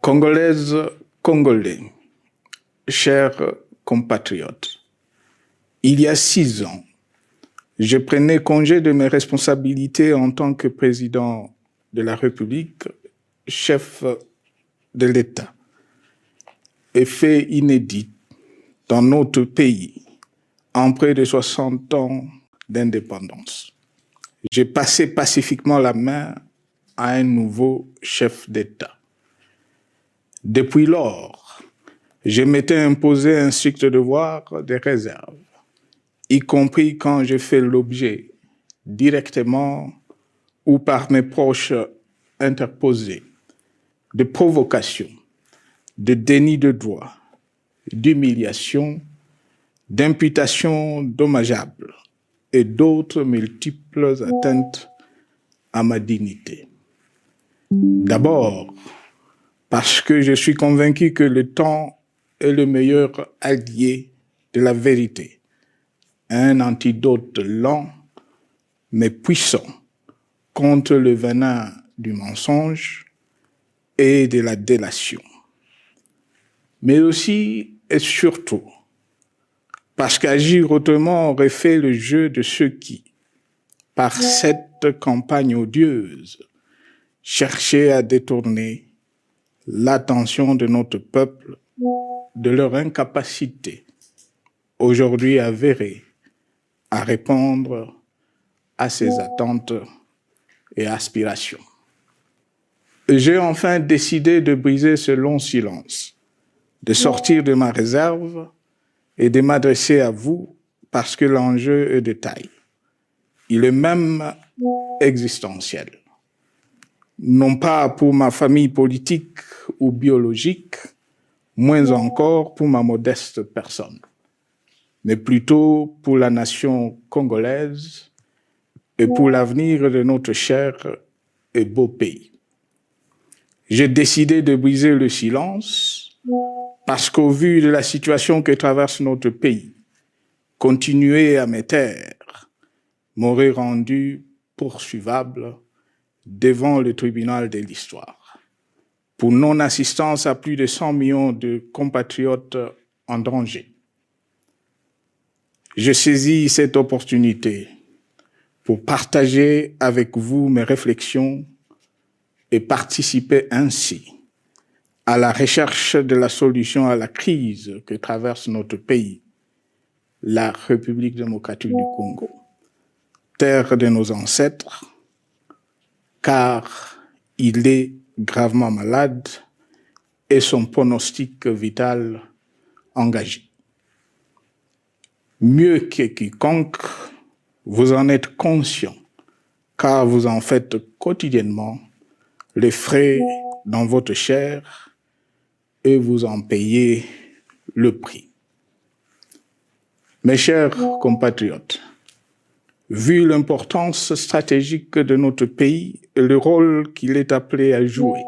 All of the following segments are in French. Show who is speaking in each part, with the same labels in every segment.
Speaker 1: Congolaises, Congolais, chers compatriotes, il y a 6 ans, je prenais congé de mes responsabilités en tant que président de la République, chef de l'État. Et fait inédit dans notre pays, en près de 60 ans d'indépendance. J'ai passé pacifiquement la main à un nouveau chef d'État. Depuis lors, je m'étais imposé un strict devoir de réserve, y compris quand j'ai fait l'objet, directement ou par mes proches interposés, de provocations, de déni de droit, d'humiliation, d'imputations dommageables et d'autres multiples atteintes à ma dignité. D'abord, parce que je suis convaincu que le temps est le meilleur allié de la vérité, un antidote lent mais puissant contre le venin du mensonge et de la délation. Mais aussi et surtout, parce qu'agir autrement aurait fait le jeu de ceux qui, par cette campagne odieuse, cherchaient à détourner l'attention de notre peuple de leur incapacité, aujourd'hui avérée, à répondre à ses attentes et aspirations. J'ai enfin décidé de briser ce long silence, de sortir de ma réserve et de m'adresser à vous parce que l'enjeu est de taille. Il est même existentiel. Non pas pour ma famille politique ou biologique, moins encore pour ma modeste personne, mais plutôt pour la nation congolaise et pour l'avenir de notre cher et beau pays. J'ai décidé de briser le silence parce qu'au vu de la situation que traverse notre pays, continuer à me taire m'aurait rendu poursuivable devant le tribunal de l'histoire pour non-assistance à plus de 100 millions de compatriotes en danger. Je saisis cette opportunité pour partager avec vous mes réflexions et participer ainsi à la recherche de la solution à la crise que traverse notre pays, la République démocratique du Congo, terre de nos ancêtres, car il est gravement malade et son pronostic vital engagé. Mieux que quiconque, vous en êtes conscient, car vous en faites quotidiennement les frais dans votre chair et vous en payez le prix. Mes chers compatriotes, vu l'importance stratégique de notre pays et le rôle qu'il est appelé à jouer,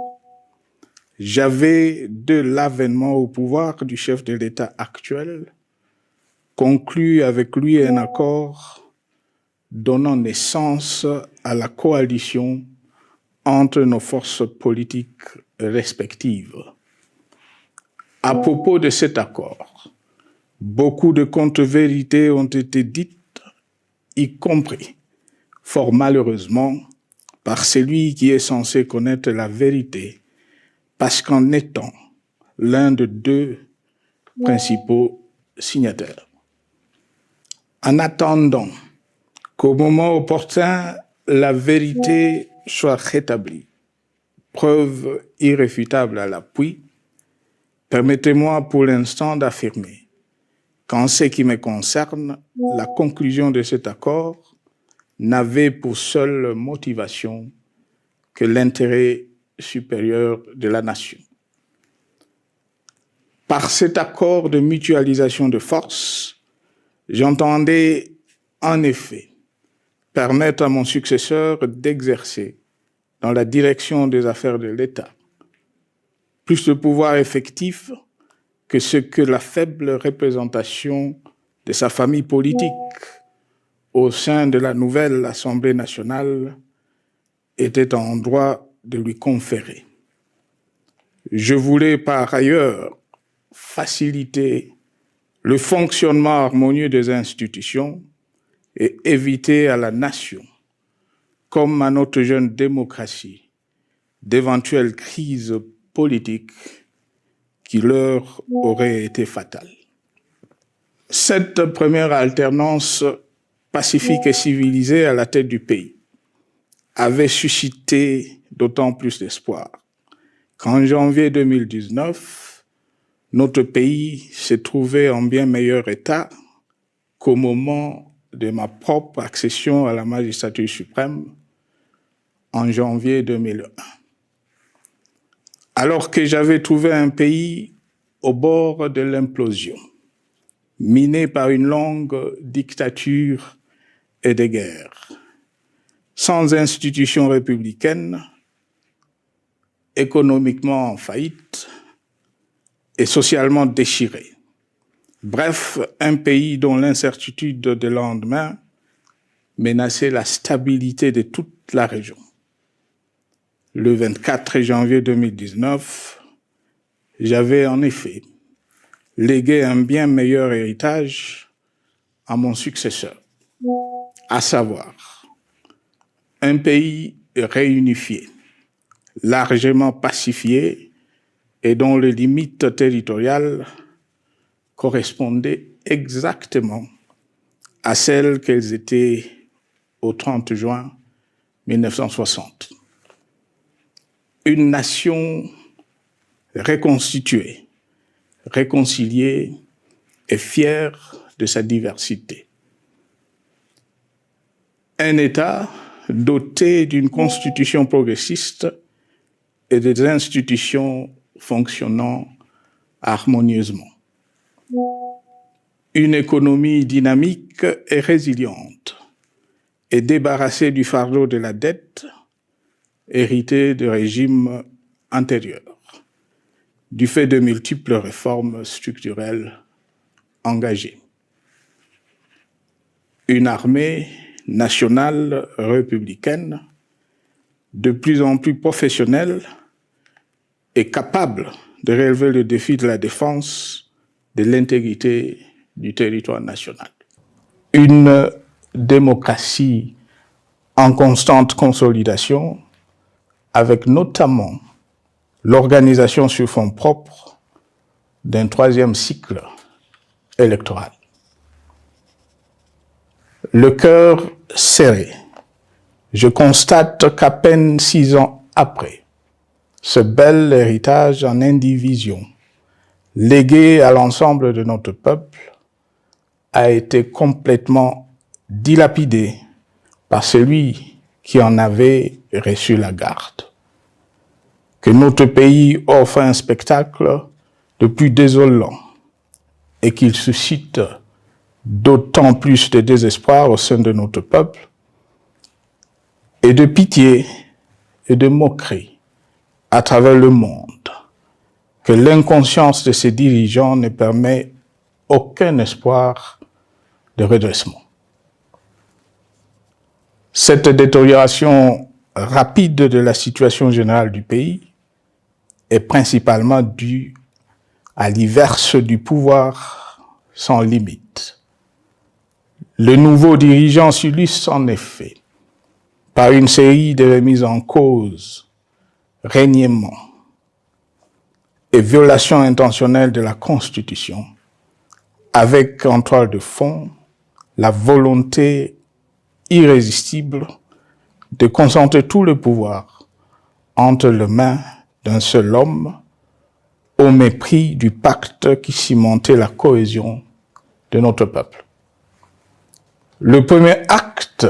Speaker 1: j'avais, de l'avènement au pouvoir du chef de l'État actuel, conclu avec lui un accord donnant naissance à la coalition entre nos forces politiques respectives. À propos de cet accord, beaucoup de contre-vérités ont été dites, y compris, fort malheureusement, par celui qui est censé connaître la vérité, parce qu'en étant l'un de deux principaux signataires. En attendant qu'au moment opportun, la vérité soit rétablie, preuve irréfutable à l'appui, permettez-moi pour l'instant d'affirmer qu'en ce qui me concerne, la conclusion de cet accord n'avait pour seule motivation que l'intérêt supérieur de la nation. Par cet accord de mutualisation de forces, j'entendais en effet permettre à mon successeur d'exercer dans la direction des affaires de l'État plus de pouvoir effectif que ce que la faible représentation de sa famille politique au sein de la nouvelle Assemblée nationale était en droit de lui conférer. Je voulais par ailleurs faciliter le fonctionnement harmonieux des institutions et éviter à la nation, comme à notre jeune démocratie, d'éventuelles crises politiques qui leur auraient été fatales. Cette première alternance pacifique et civilisée à la tête du pays avait suscité d'autant plus d'espoir qu'en janvier 2019, notre pays s'est trouvé en bien meilleur état qu'au moment de ma propre accession à la magistrature suprême en janvier 2001. Alors que j'avais trouvé un pays au bord de l'implosion, miné par une longue dictature et des guerres, sans institutions républicaines, économiquement en faillite et socialement déchiré. Bref, un pays dont l'incertitude de lendemain menaçait la stabilité de toute la région. Le 24 janvier 2019, j'avais en effet légué un bien meilleur héritage à mon successeur, à savoir un pays réunifié, largement pacifié et dont les limites territoriales correspondaient exactement à celles qu'elles étaient au 30 juin 1960. Une nation reconstituée, réconciliée et fière de sa diversité. Un État doté d'une constitution progressiste et des institutions fonctionnant harmonieusement. Une économie dynamique et résiliente et débarrassée du fardeau de la dette hérité de régimes antérieurs, du fait de multiples réformes structurelles engagées. Une armée nationale républicaine de plus en plus professionnelle et capable de relever le défi de la défense de l'intégrité du territoire national. Une démocratie en constante consolidation, avec notamment l'organisation sur fonds propres d'un troisième cycle électoral. Le cœur serré, je constate qu'à peine 6 ans après, ce bel héritage en indivision, légué à l'ensemble de notre peuple, a été complètement dilapidé par celui qui en avait reçu la garde. Que notre pays offre un spectacle de plus désolant et qu'il suscite d'autant plus de désespoir au sein de notre peuple et de pitié et de moquerie à travers le monde, que l'inconscience de ses dirigeants ne permet aucun espoir de redressement. Cette détérioration rapide de la situation générale du pays est principalement due à l'inverse du pouvoir sans limite. Le nouveau dirigeant s'illustre en effet par une série de remises en cause, reniements et violations intentionnelles de la Constitution, avec en toile de fond la volonté irrésistible de concentrer tout le pouvoir entre les mains d'un seul homme, au mépris du pacte qui cimentait la cohésion de notre peuple. Le premier acte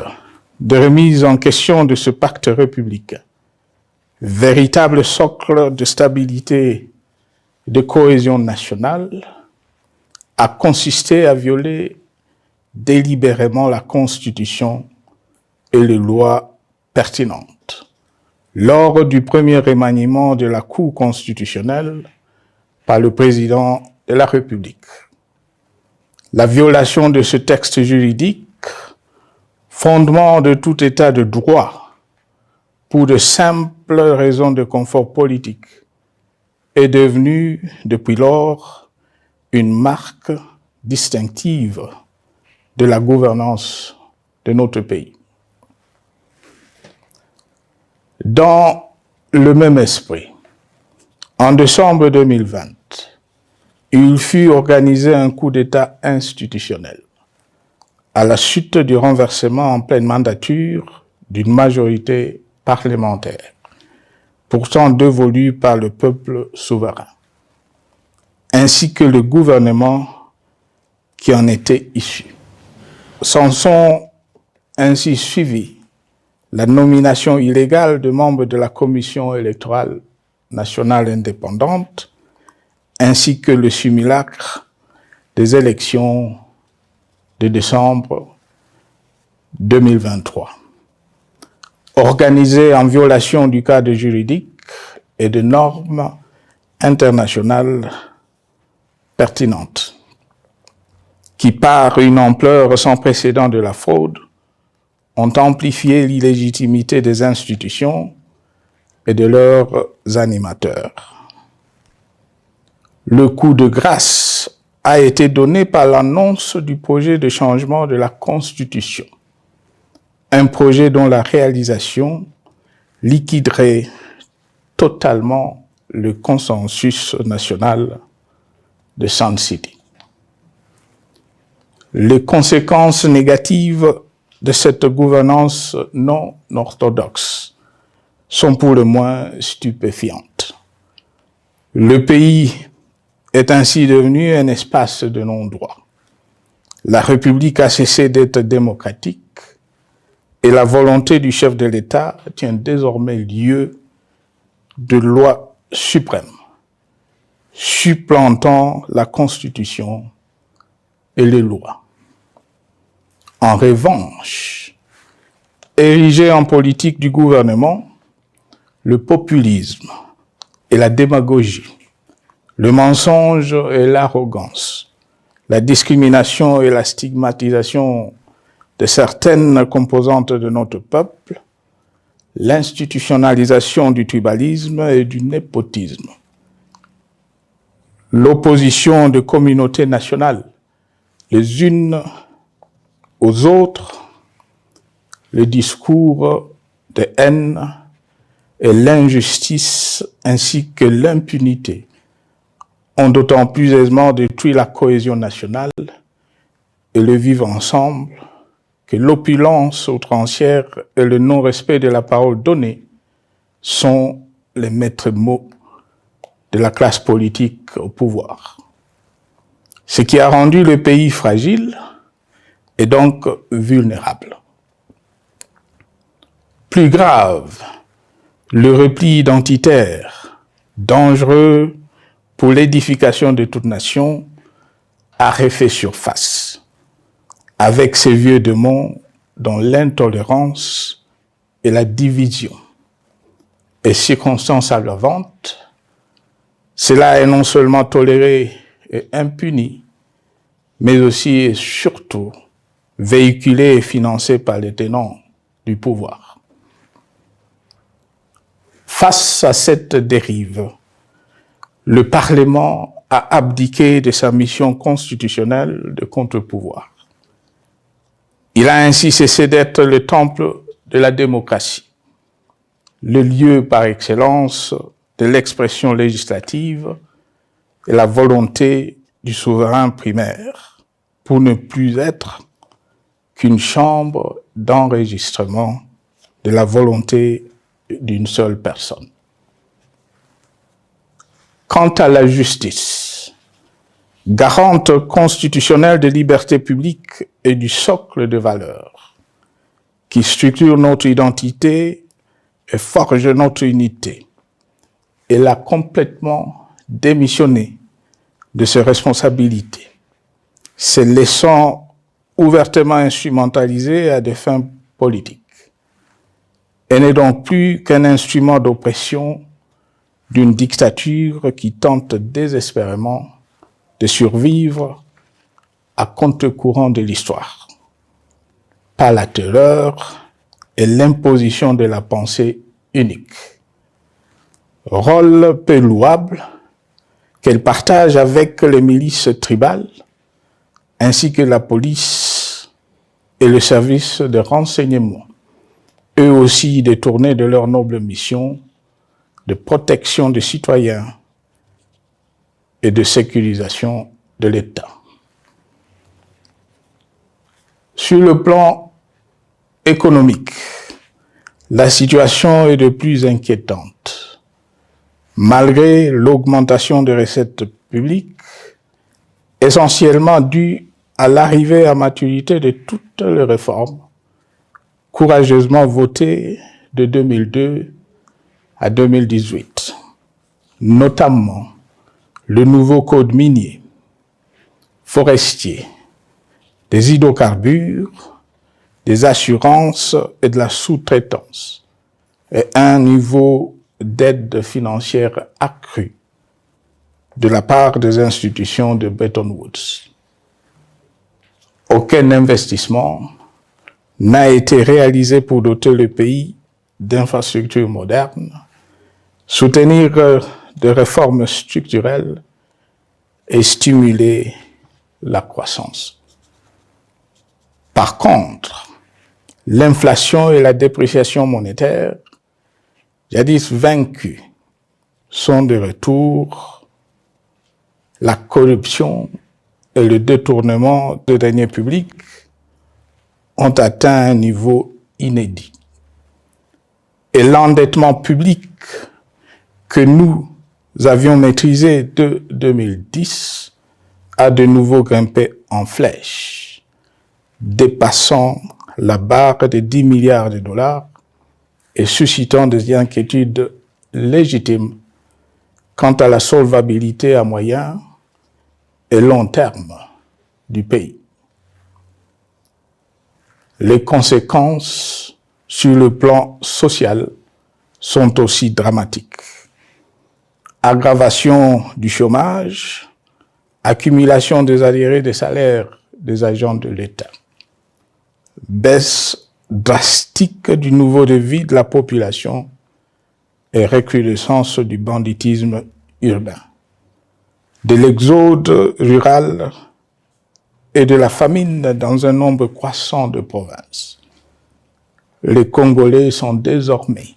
Speaker 1: de remise en question de ce pacte républicain, véritable socle de stabilité et de cohésion nationale, a consisté à violer délibérément la Constitution et les lois pertinentes. Lors du premier remaniement de la Cour constitutionnelle par le président de la République. La violation de ce texte juridique, fondement de tout état de droit, pour de simples raisons de confort politique, est devenue depuis lors une marque distinctive de la gouvernance de notre pays. Dans le même esprit, en décembre 2020, il fut organisé un coup d'État institutionnel à la suite du renversement en pleine mandature d'une majorité parlementaire, pourtant dévolue par le peuple souverain, ainsi que le gouvernement qui en était issu. S'en sont ainsi suivis la nomination illégale de membres de la Commission électorale nationale indépendante, ainsi que le simulacre des élections de décembre 2023, organisées en violation du cadre juridique et de normes internationales pertinentes, qui, par une ampleur sans précédent de la fraude, ont amplifié l'illégitimité des institutions et de leurs animateurs. Le coup de grâce a été donné par l'annonce du projet de changement de la Constitution, un projet dont la réalisation liquiderait totalement le consensus national de Sun City. Les conséquences négatives de cette gouvernance non orthodoxe sont pour le moins stupéfiantes. Le pays est ainsi devenu un espace de non-droit. La République a cessé d'être démocratique et la volonté du chef de l'État tient désormais lieu de loi suprême, supplantant la Constitution et les lois. En revanche, érigé en politique du gouvernement, le populisme et la démagogie, le mensonge et l'arrogance, la discrimination et la stigmatisation de certaines composantes de notre peuple, l'institutionnalisation du tribalisme et du népotisme, l'opposition de communautés nationales, les unes aux autres, le discours de haine et l'injustice ainsi que l'impunité ont d'autant plus aisément détruit la cohésion nationale et le vivre ensemble que l'opulence outrancière et le non-respect de la parole donnée sont les maîtres mots de la classe politique au pouvoir. Ce qui a rendu le pays fragile et donc vulnérable. Plus grave, le repli identitaire, dangereux pour l'édification de toute nation, a refait surface, avec ses vieux démons dont l'intolérance et la division est circonstance aggravante. Cela est non seulement toléré et impuni, mais aussi et surtout véhiculé et financé par les tenants du pouvoir. Face à cette dérive, le Parlement a abdiqué de sa mission constitutionnelle de contre-pouvoir. Il a ainsi cessé d'être le temple de la démocratie, le lieu par excellence de l'expression législative et la volonté du souverain primaire, pour ne plus être qu'une chambre d'enregistrement de la volonté d'une seule personne. Quant à la justice, garante constitutionnelle des libertés publiques et du socle de valeurs, qui structure notre identité et forge notre unité, elle a complètement démissionné de ses responsabilités, se laissant ouvertement instrumentalisée à des fins politiques. Elle n'est donc plus qu'un instrument d'oppression d'une dictature qui tente désespérément de survivre à contre-courant de l'histoire, par la terreur et l'imposition de la pensée unique. Rôle peu louable, qu'elle partage avec les milices tribales, ainsi que la police et le service de renseignement, eux aussi détournés de leur noble mission de protection des citoyens et de sécurisation de l'État. Sur le plan économique, la situation est de plus inquiétante. Malgré l'augmentation des recettes publiques, essentiellement due à l'arrivée à maturité de toutes les réformes courageusement votées de 2002 à 2018, notamment le nouveau code minier, forestier, des hydrocarbures, des assurances et de la sous-traitance, et un niveau d'aide financière accru de la part des institutions de Bretton Woods. Aucun investissement n'a été réalisé pour doter le pays d'infrastructures modernes, soutenir des réformes structurelles et stimuler la croissance. Par contre, l'inflation et la dépréciation monétaire, jadis vaincues, sont de retour. La corruption et le détournement de deniers publics ont atteint un niveau inédit. Et l'endettement public que nous avions maîtrisé de 2010 a de nouveau grimpé en flèche, dépassant la barre de 10 milliards de dollars et suscitant des inquiétudes légitimes quant à la solvabilité à moyen et long terme du pays. Les conséquences sur le plan social sont aussi dramatiques. Aggravation du chômage, accumulation des arriérés des salaires des agents de l'État, baisse drastique du niveau de vie de la population et recrudescence du banditisme urbain, de l'exode rural et de la famine dans un nombre croissant de provinces. Les Congolais sont désormais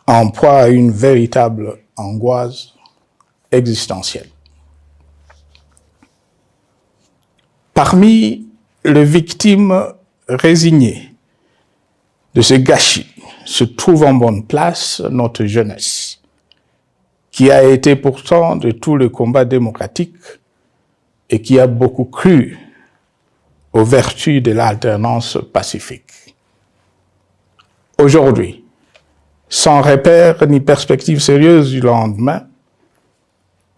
Speaker 1: en proie à une véritable angoisse existentielle. Parmi les victimes résignées de ce gâchis se trouve en bonne place notre jeunesse, qui a été pourtant de tout le combat démocratique et qui a beaucoup cru aux vertus de l'alternance pacifique. Aujourd'hui, sans repère ni perspective sérieuse du lendemain,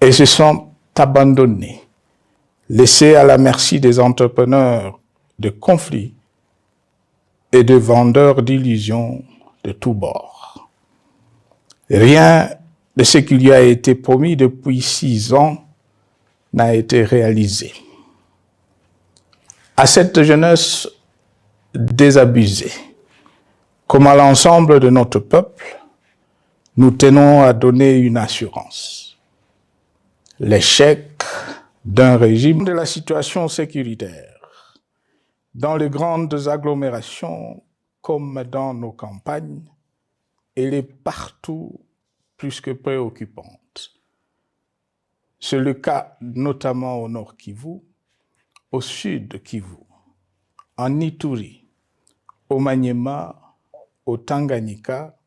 Speaker 1: ils se sont abandonnés, laissés à la merci des entrepreneurs de conflits et de vendeurs d'illusions de tous bords. Rien de ce qui lui a été promis depuis 6 ans n'a été réalisé. À cette jeunesse désabusée, comme à l'ensemble de notre peuple, nous tenons à donner une assurance. L'échec d'un régime de la situation sécuritaire dans les grandes agglomérations comme dans nos campagnes, elle est partout plus que préoccupante. C'est le cas notamment au nord Kivu, au sud Kivu, en Ituri, au Maniema, au Tanganyika,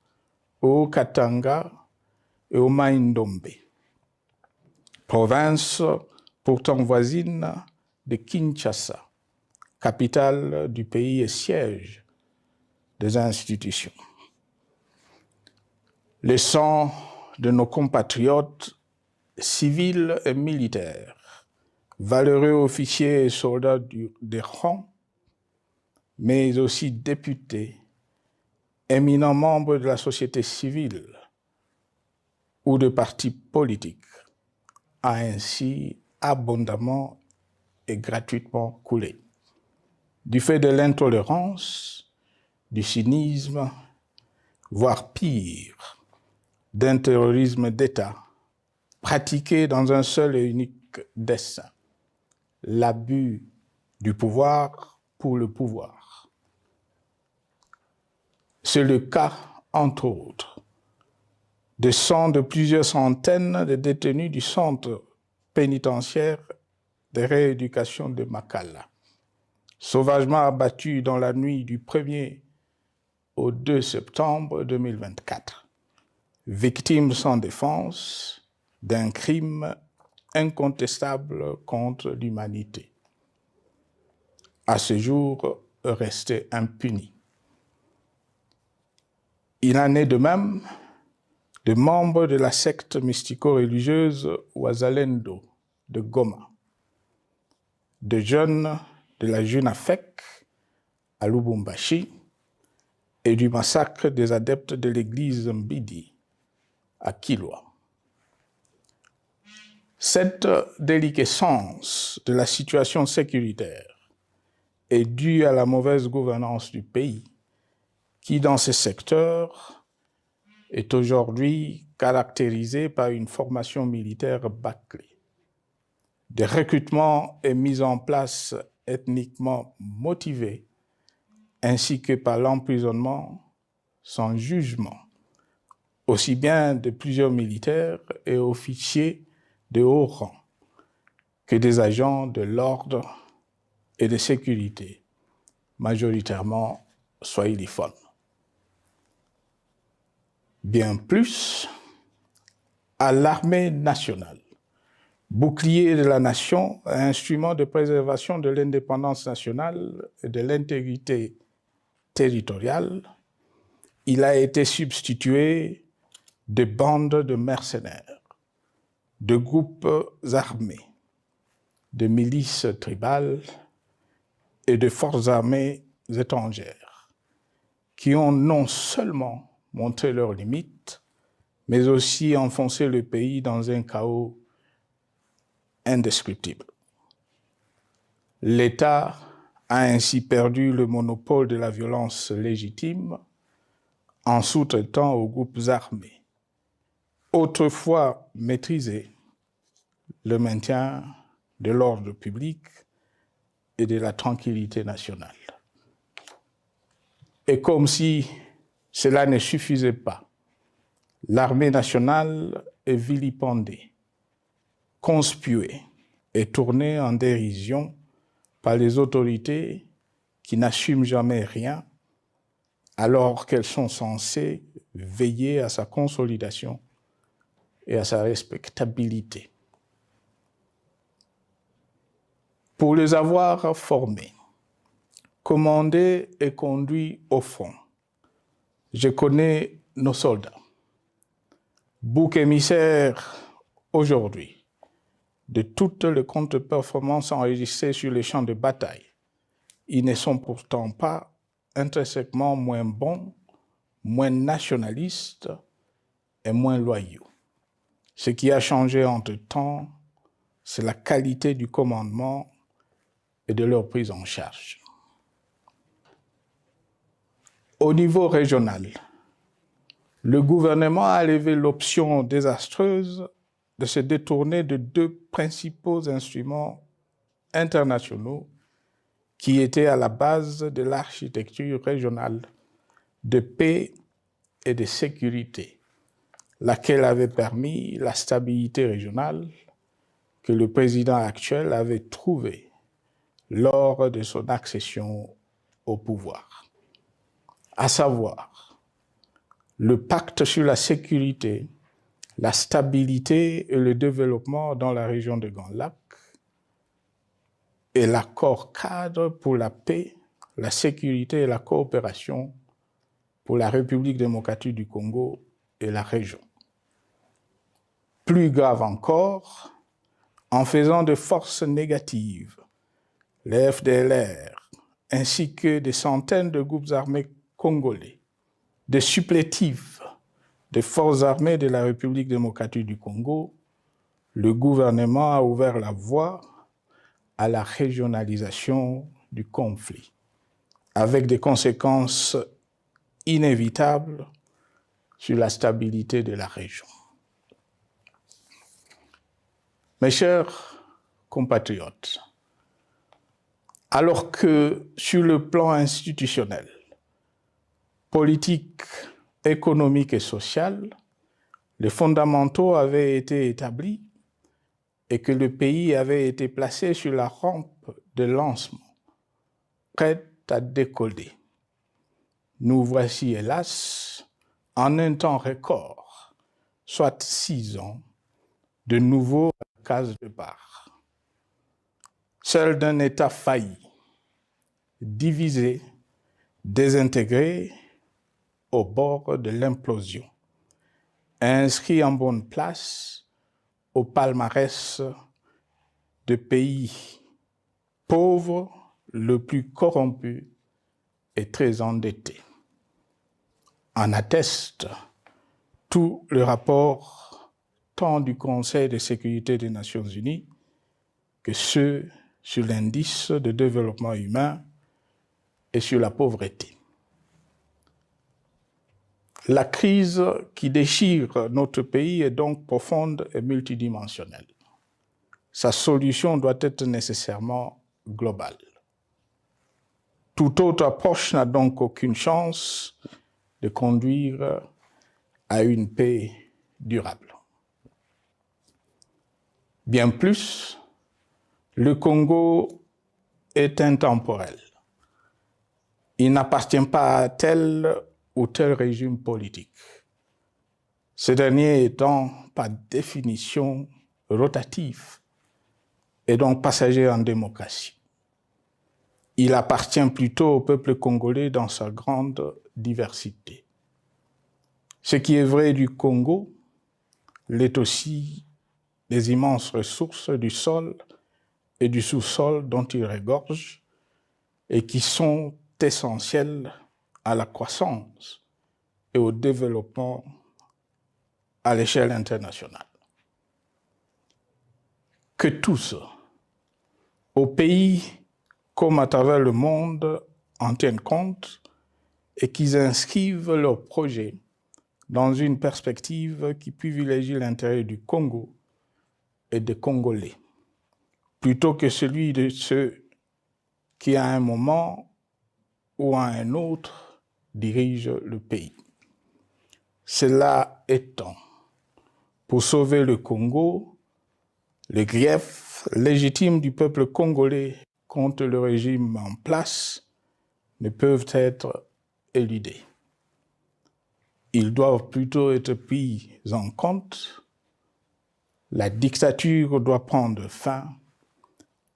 Speaker 1: au Katanga et au Mai-Ndombe, province pourtant voisine de Kinshasa, capitale du pays et siège des institutions. Le sang de nos compatriotes civils et militaires, valeureux officiers et soldats des rangs, mais aussi députés, éminents membres de la société civile ou de partis politiques, a ainsi abondamment et gratuitement coulé. Du fait de l'intolérance, du cynisme, voire pire, d'un terrorisme d'État pratiquée dans un seul et unique dessein, l'abus du pouvoir pour le pouvoir. C'est le cas, entre autres, de plusieurs centaines de détenus du centre pénitentiaire de rééducation de Makala, sauvagement abattus dans la nuit du 1er au 2 septembre 2024, victimes sans défense d'un crime incontestable contre l'humanité, à ce jour restés impunis. Il en est de même de membres de la secte mystico-religieuse Wazalendo de Goma, de jeunes de la Junafek à Lubumbashi et du massacre des adeptes de l'église Mbidi à Kilwa. Cette déliquescence de la situation sécuritaire est due à la mauvaise gouvernance du pays qui, dans ces secteurs, est aujourd'hui caractérisé par une formation militaire bâclée, des recrutements et mises en place ethniquement motivés, ainsi que par l'emprisonnement sans jugement, aussi bien de plusieurs militaires et officiers de haut rang que des agents de l'ordre et de sécurité, majoritairement swahiliphones. Bien plus, à l'armée nationale, bouclier de la nation, instrument de préservation de l'indépendance nationale et de l'intégrité territoriale, il a été substitué de bandes de mercenaires, de groupes armés, de milices tribales et de forces armées étrangères qui ont non seulement montré leurs limites, mais aussi enfoncé le pays dans un chaos indescriptible. L'État a ainsi perdu le monopole de la violence légitime en sous-traitant aux groupes armés, autrefois maîtrisés, le maintien de l'ordre public et de la tranquillité nationale. Et comme si cela ne suffisait pas, l'armée nationale est vilipendée, conspuée et tournée en dérision par les autorités qui n'assument jamais rien alors qu'elles sont censées veiller à sa consolidation et à sa respectabilité. Pour les avoir formés, commandés et conduits au front, je connais nos soldats, boucs émissaires aujourd'hui de toutes les contre-performances enregistrées sur les champs de bataille. Ils ne sont pourtant pas intrinsèquement moins bons, moins nationalistes et moins loyaux. Ce qui a changé entre-temps, c'est la qualité du commandement et de leur prise en charge. Au niveau régional, le gouvernement a levé l'option désastreuse de se détourner de deux principaux instruments internationaux qui étaient à la base de l'architecture régionale de paix et de sécurité, laquelle avait permis la stabilité régionale que le président actuel avait trouvée lors de son accession au pouvoir, à savoir le pacte sur la sécurité, la stabilité et le développement dans la région de Grand Lac et l'accord cadre pour la paix, la sécurité et la coopération pour la République démocratique du Congo et la région. Plus grave encore, en faisant de forces négatives, les FDLR, ainsi que des centaines de groupes armés congolais, des supplétifs des forces armées de la République démocratique du Congo, le gouvernement a ouvert la voie à la régionalisation du conflit, avec des conséquences inévitables sur la stabilité de la région. Mes chers compatriotes, alors que sur le plan institutionnel, politique, économique et social, les fondamentaux avaient été établis et que le pays avait été placé sur la rampe de lancement, prêt à décoller. Nous voici, hélas, en un temps record, soit 6 ans, de nouveau à la case départ. Seul d'un État failli, divisé, désintégré, au bord de l'implosion, inscrit en bonne place au palmarès de pays pauvres, le plus corrompu et très endetté. En atteste tout le rapport tant du Conseil de sécurité des Nations Unies que ceux sur l'indice de développement humain et sur la pauvreté. La crise qui déchire notre pays est donc profonde et multidimensionnelle. Sa solution doit être nécessairement globale. Toute autre approche n'a donc aucune chance de conduire à une paix durable. Bien plus, le Congo est intemporel. Il n'appartient pas à tel ou tel régime politique. Ce dernier étant par définition rotatif et donc passager en démocratie. Il appartient plutôt au peuple congolais dans sa grande diversité. Ce qui est vrai du Congo l'est aussi des immenses ressources du sol et du sous-sol dont il regorge et qui sont essentielles à la croissance et au développement à l'échelle internationale. Que tous, au pays comme à travers le monde, en tiennent compte et qu'ils inscrivent leurs projets dans une perspective qui privilégie l'intérêt du Congo et des Congolais, plutôt que celui de ceux qui, à un moment ou à un autre, dirigent le pays. Cela étant, pour sauver le Congo, les griefs légitimes du peuple congolais contre le régime en place ne peuvent être éludés. Ils doivent plutôt être pris en compte. La dictature doit prendre fin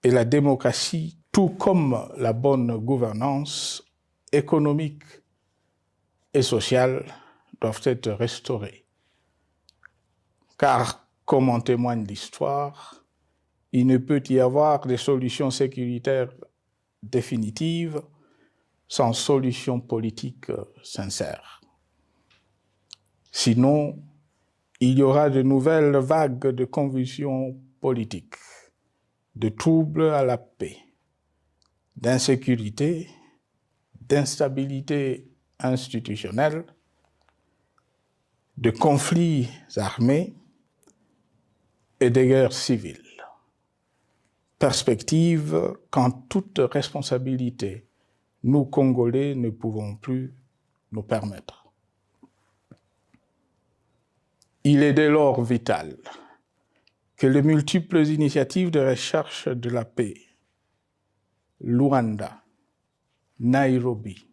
Speaker 1: et la démocratie, tout comme la bonne gouvernance économique et sociale, doivent être restaurées. Car, comme en témoigne l'histoire, il ne peut y avoir de solutions sécuritaires définitives sans solution politique sincère. Sinon, il y aura de nouvelles vagues de convulsions politiques, de troubles à la paix, d'insécurité, d'instabilité institutionnelle, de conflits armés et de guerres civiles. Perspective qu'en toute responsabilité, nous, Congolais, ne pouvons plus nous permettre. Il est dès lors vital que les multiples initiatives de recherche de la paix, Luanda, Nairobi,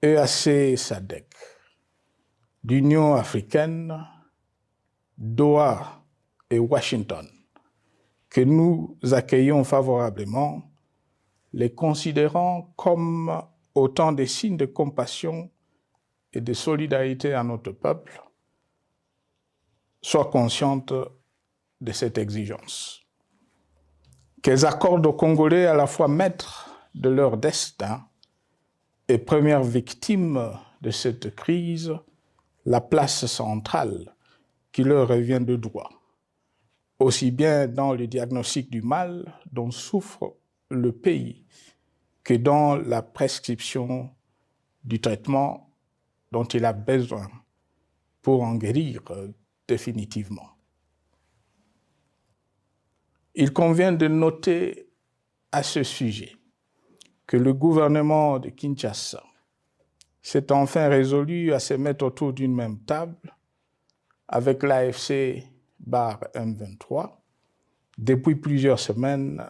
Speaker 1: EAC SADC, l'Union africaine, Doha et Washington, que nous accueillons favorablement, les considérant comme autant de signes de compassion et de solidarité à notre peuple, soient conscientes de cette exigence. Qu'elles accordent aux Congolais à la fois maîtres de leur destin et premières victimes de cette crise la place centrale qui leur revient de droit, aussi bien dans le diagnostic du mal dont souffre le pays que dans la prescription du traitement dont il a besoin pour en guérir définitivement. Il convient de noter à ce sujet que le gouvernement de Kinshasa s'est enfin résolu à se mettre autour d'une même table avec l'AFC M23 depuis plusieurs semaines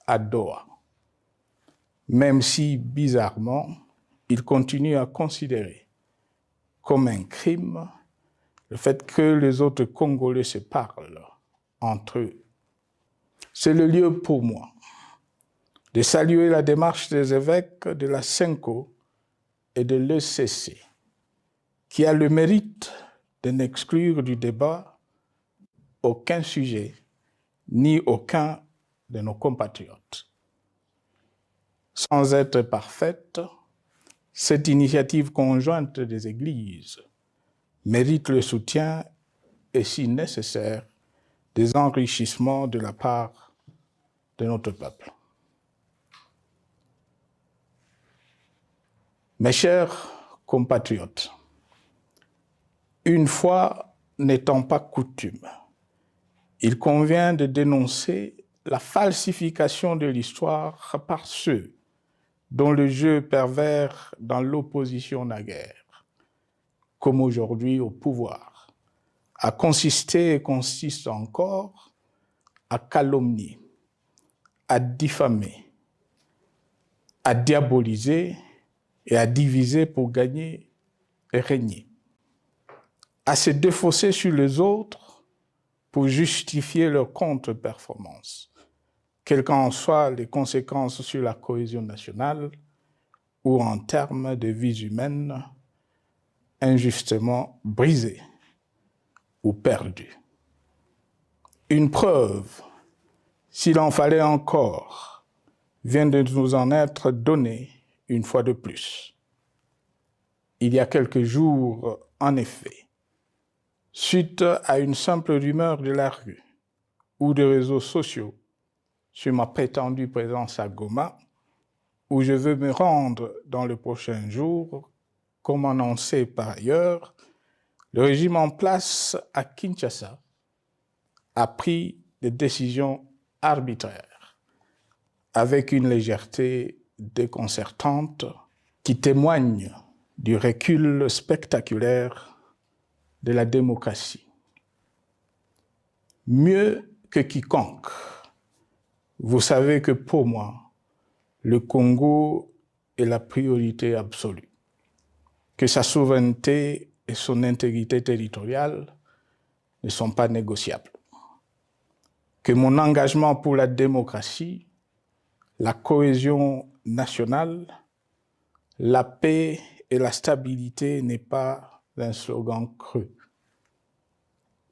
Speaker 1: à Doha, même si, bizarrement, il continue à considérer comme un crime le fait que les autres Congolais se parlent entre eux. C'est le lieu pour moi de saluer la démarche des évêques de la CENCO et de l'ECC, qui a le mérite de n'exclure du débat aucun sujet, ni aucun de nos compatriotes. Sans être parfaite, cette initiative conjointe des Églises mérite le soutien et, si nécessaire, des enrichissements de la part de notre peuple. Mes chers compatriotes, une fois n'étant pas coutume, il convient de dénoncer la falsification de l'histoire par ceux dont le jeu pervers dans l'opposition naguère, comme aujourd'hui au pouvoir, a consisté et consiste encore à calomnier, à diffamer, à diaboliser et à diviser pour gagner et régner, à se défausser sur les autres pour justifier leur contre-performance, quelles qu'en soient les conséquences sur la cohésion nationale ou en termes de vies humaines injustement brisées ou perdues. Une preuve, s'il en fallait encore, vient de nous en être donnée une fois de plus. Il y a quelques jours, en effet, suite à une simple rumeur de la rue ou des réseaux sociaux sur ma prétendue présence à Goma, où je veux me rendre dans le prochain jour, comme annoncé par ailleurs, le régime en place à Kinshasa a pris des décisions arbitraires, avec une légèreté déconcertante qui témoigne du recul spectaculaire de la démocratie. Mieux que quiconque, vous savez que pour moi, le Congo est la priorité absolue, que sa souveraineté et son intégrité territoriale ne sont pas négociables, que mon engagement pour la démocratie, la cohésion nationale, la paix et la stabilité n'est pas un slogan creux,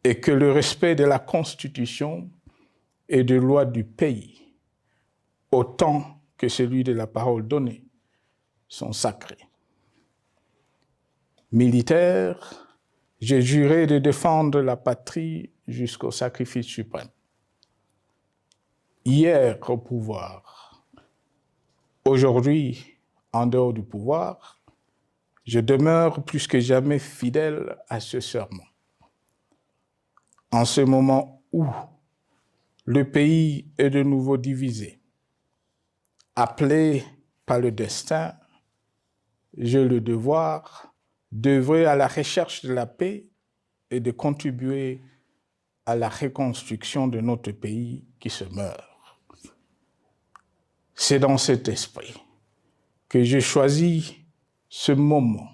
Speaker 1: et que le respect de la Constitution et des lois du pays, autant que celui de la parole donnée, sont sacrés. Militaire, j'ai juré de défendre la patrie jusqu'au sacrifice suprême. Hier au pouvoir, aujourd'hui en dehors du pouvoir, je demeure plus que jamais fidèle à ce serment. En ce moment où le pays est de nouveau divisé, appelé par le destin, j'ai le devoir d'œuvrer à la recherche de la paix et de contribuer à la reconstruction de notre pays qui se meurt. C'est dans cet esprit que j'ai choisi ce moment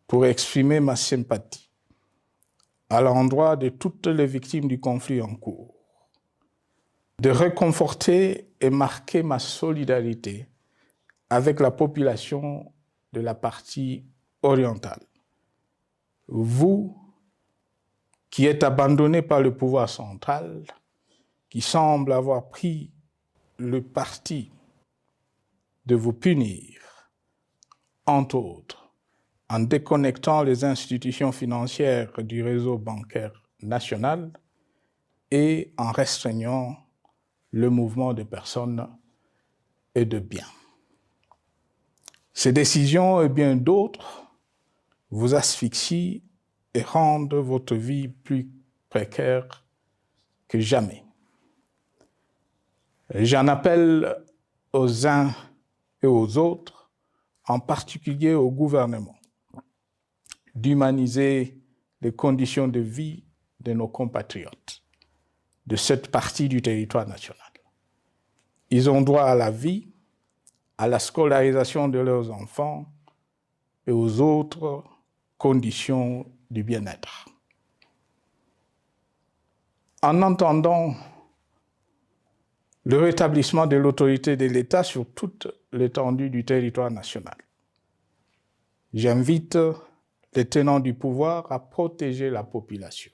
Speaker 1: pour exprimer ma sympathie à l'endroit de toutes les victimes du conflit en cours, de réconforter et marquer ma solidarité avec la population de la partie orientale. Vous, qui êtes abandonnés par le pouvoir central, qui semble avoir pris le parti de vous punir, entre autres, en déconnectant les institutions financières du réseau bancaire national et en restreignant le mouvement de personnes et de biens. Ces décisions et bien d'autres vous asphyxient et rendent votre vie plus précaire que jamais. J'en appelle aux uns et aux autres, en particulier au gouvernement, d'humaniser les conditions de vie de nos compatriotes de cette partie du territoire national. Ils ont droit à la vie, à la scolarisation de leurs enfants et aux autres conditions du bien-être. En entendant le rétablissement de l'autorité de l'État sur toute l'étendue du territoire national, j'invite les tenants du pouvoir à protéger la population.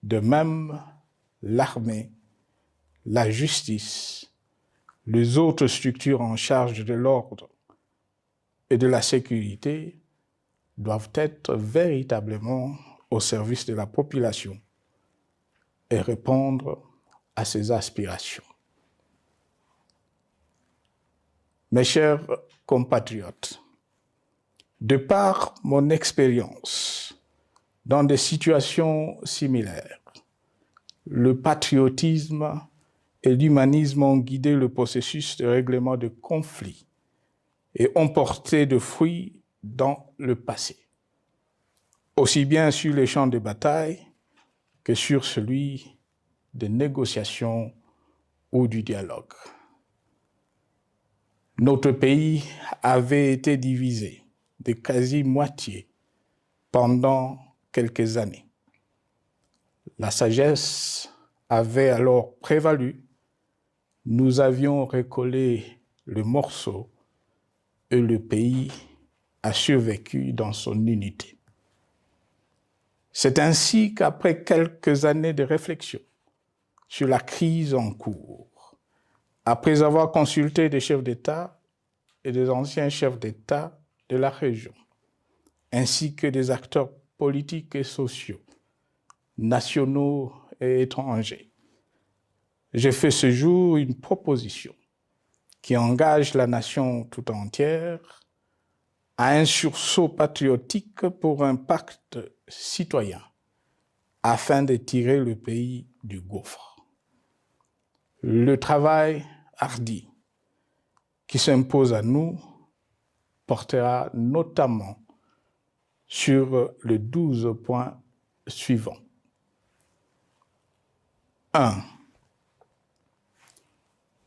Speaker 1: De même, l'armée, la justice, les autres structures en charge de l'ordre et de la sécurité doivent être véritablement au service de la population et répondre à ses aspirations. Mes chers compatriotes, de par mon expérience dans des situations similaires, le patriotisme et l'humanisme ont guidé le processus de règlement de conflits et ont porté de fruits dans le passé, aussi bien sur les champs de bataille que sur celui des négociations ou du dialogue. Notre pays avait été divisé de quasi-moitié pendant quelques années. La sagesse avait alors prévalu. Nous avions recollé le morceau et le pays a survécu dans son unité. C'est ainsi qu'après quelques années de réflexion sur la crise en cours, après avoir consulté des chefs d'État et des anciens chefs d'État de la région, ainsi que des acteurs politiques et sociaux, nationaux et étrangers, j'ai fait ce jour une proposition qui engage la nation tout entière à un sursaut patriotique pour un pacte citoyen afin de tirer le pays du gouffre. Le travail hardi qui s'impose à nous portera notamment sur les 12 points suivants. 1.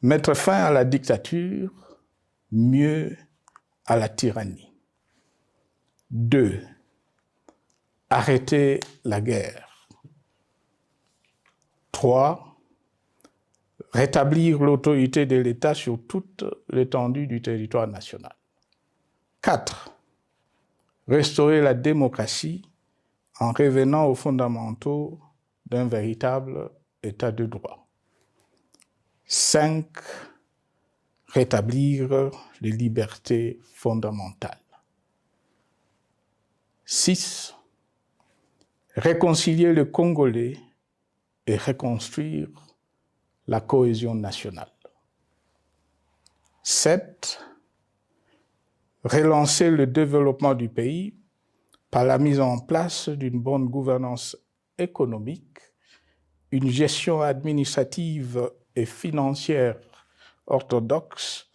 Speaker 1: Mettre fin à la dictature, mieux à la tyrannie. 2. Arrêter la guerre. 3. Rétablir l'autorité de l'État sur toute l'étendue du territoire national. 4. Restaurer la démocratie en revenant aux fondamentaux d'un véritable État de droit. 5. Rétablir les libertés fondamentales. 6. Réconcilier le Congolais et reconstruire la cohésion nationale. 7. Relancer le développement du pays par la mise en place d'une bonne gouvernance économique, une gestion administrative et financière orthodoxe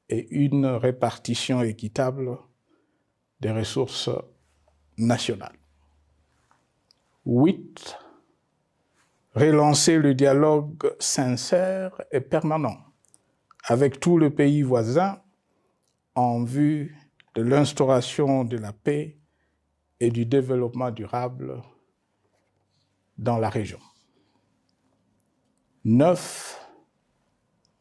Speaker 1: et une répartition équitable des ressources nationales. 8. Relancer le dialogue sincère et permanent avec tout le pays voisin en vue de l'instauration de la paix et du développement durable dans la région. 9.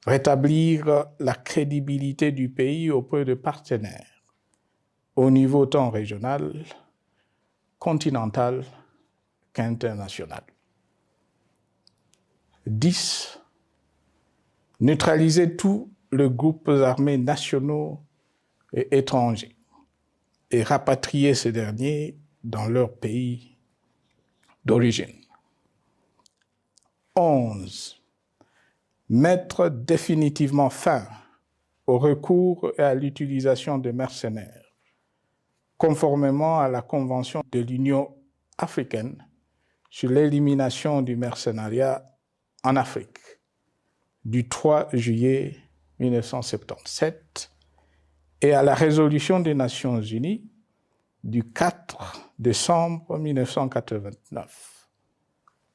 Speaker 1: Rétablir la crédibilité du pays auprès de partenaires au niveau tant régional, continental qu'international. 10. Neutraliser tous les groupes armés nationaux et étrangers et rapatrier ces derniers dans leur pays d'origine. 11. Mettre définitivement fin au recours et à l'utilisation des mercenaires, conformément à la Convention de l'Union africaine sur l'élimination du mercenariat en Afrique, du 3 juillet 1977 et à la résolution des Nations Unies du 4 décembre 1989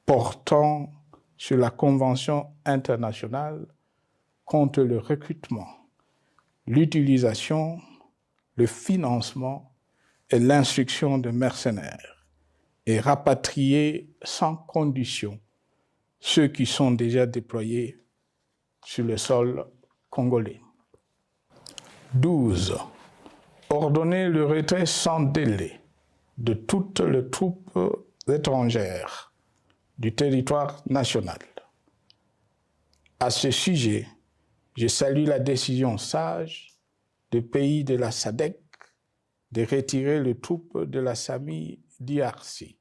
Speaker 1: portant sur la Convention internationale contre le recrutement, l'utilisation, le financement et l'instruction de mercenaires et rapatrier sans condition ceux qui sont déjà déployés sur le sol congolais. 12. Ordonner le retrait sans délai de toutes les troupes étrangères du territoire national. À ce sujet, je salue la décision sage des pays de la SADC de retirer les troupes de la SAMI DRC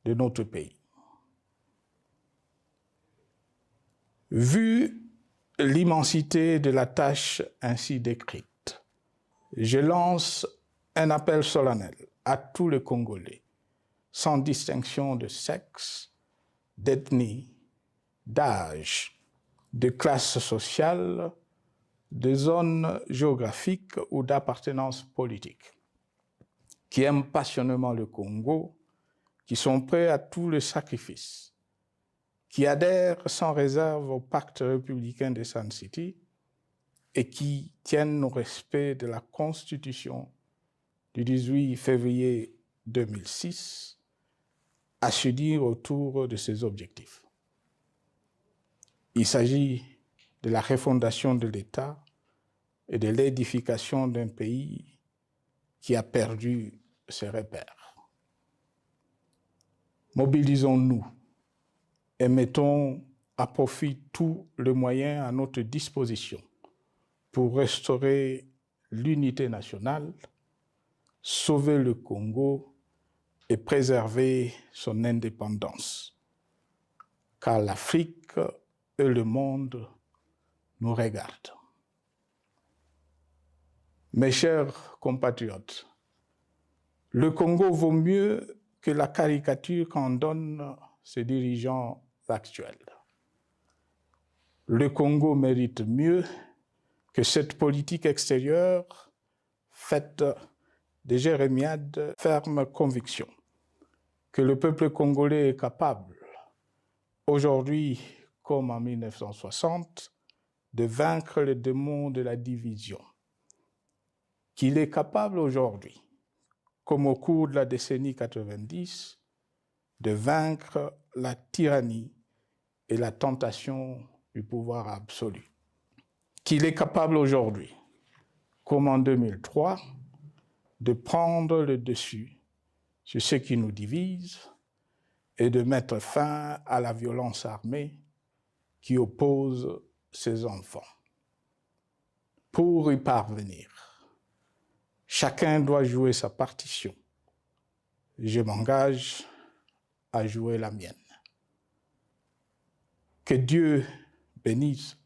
Speaker 1: de notre pays. Vu l'immensité de la tâche ainsi décrite, je lance un appel solennel à tous les Congolais, sans distinction de sexe, d'ethnie, d'âge, de classe sociale, de zone géographique ou d'appartenance politique, qui aiment passionnément le Congo, qui sont prêts à tous les sacrifices, qui adhèrent sans réserve au pacte républicain de Sun City et qui tiennent au respect de la Constitution du 18 février 2006, à se dire autour de ces objectifs. Il s'agit de la refondation de l'État et de l'édification d'un pays qui a perdu ses repères. Mobilisons-nous et mettons à profit tous les moyens à notre disposition pour restaurer l'unité nationale, sauver le Congo et préserver son indépendance, car l'Afrique et le monde nous regardent. Mes chers compatriotes, le Congo vaut mieux que la caricature qu'en donnent ses dirigeants actuels. Le Congo mérite mieux que cette politique extérieure faite de jérémiades ferme conviction que le peuple congolais est capable, aujourd'hui comme en 1960, de vaincre le démon de la division, qu'il est capable aujourd'hui, comme au cours de la décennie 90, de vaincre la tyrannie et la tentation du pouvoir absolu. Qu'il est capable aujourd'hui, comme en 2003, de prendre le dessus sur ce qui nous divise et de mettre fin à la violence armée qui oppose ses enfants. Pour y parvenir, chacun doit jouer sa partition. Je m'engage à jouer la mienne. Que Dieu bénisse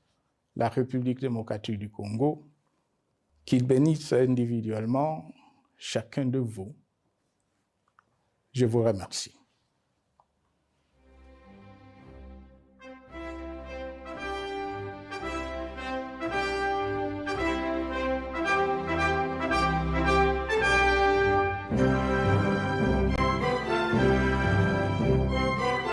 Speaker 1: la République démocratique du Congo, qu'il bénisse individuellement chacun de vous. Je vous remercie.